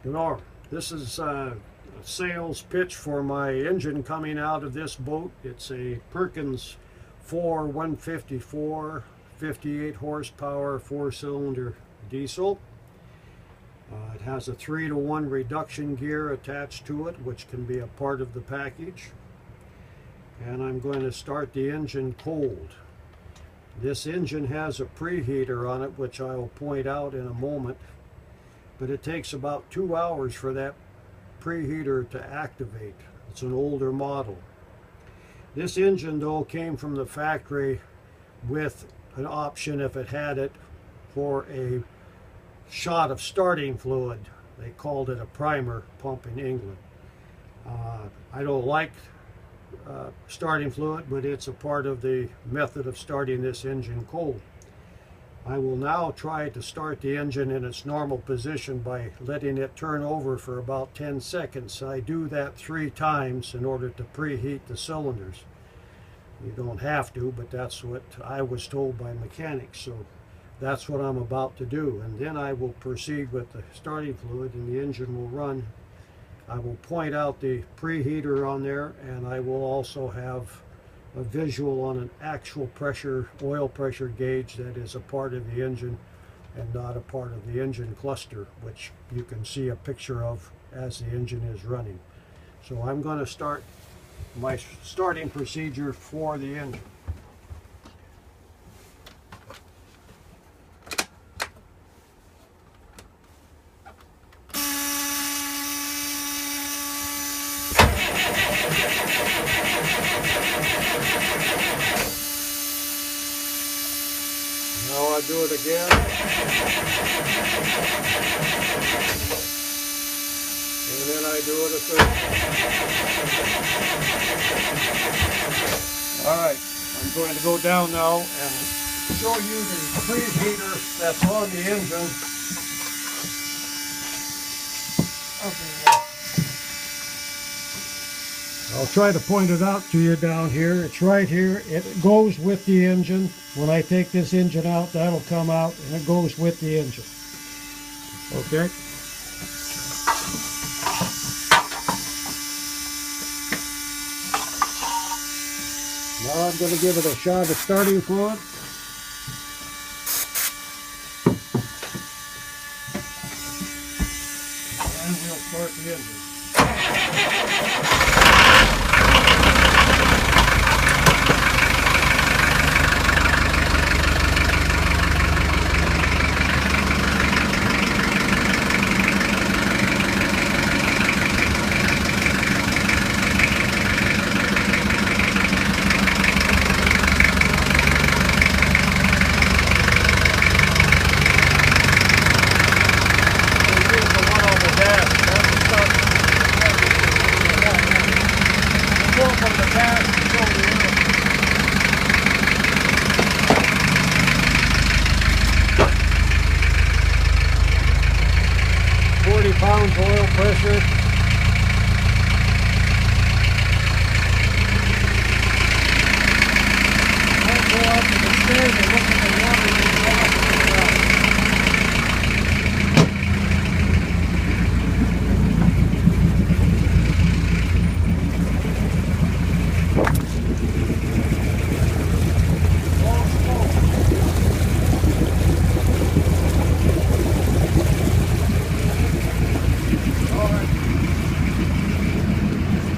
You know, this is a sales pitch for my engine coming out of this boat. It's a Perkins 4 154, 58 horsepower, 4-cylinder diesel. It has a 3-to-1 reduction gear attached to it, which can be a part of the package. And I'm going to start the engine cold. This engine has a preheater on it, which I'll point out in a moment. But it takes about 2 hours for that preheater to activate. It's an older model. This engine though came from the factory with an option, if it had it, for a shot of starting fluid. They called it a primer pump in England. I don't like starting fluid, but it's a part of the method of starting this engine cold. I will now try to start the engine in its normal position by letting it turn over for about 10 seconds. I do that 3 times in order to preheat the cylinders. You don't have to, but that's what I was told by mechanics, so that's what I'm about to do. And then I will proceed with the starting fluid and the engine will run. I will point out the preheater on there, and I will also have a visual on an actual pressure, oil pressure gauge that is a part of the engine and not a part of the engine cluster, which you can see a picture of as the engine is running. So I'm going to start my starting procedure for the engine. Now I do it again. And then I do it a third time. Alright, I'm going to go down now and show you the preheater that's on the engine. I'll try to point it out to you down here. It's right here. It goes with the engine. When I take this engine out, that'll come out and it goes with the engine. Okay? Now I'm going to give it a shot of starting fluid. And we'll start the engine. From the gas control the oil. 40 pounds oil pressure.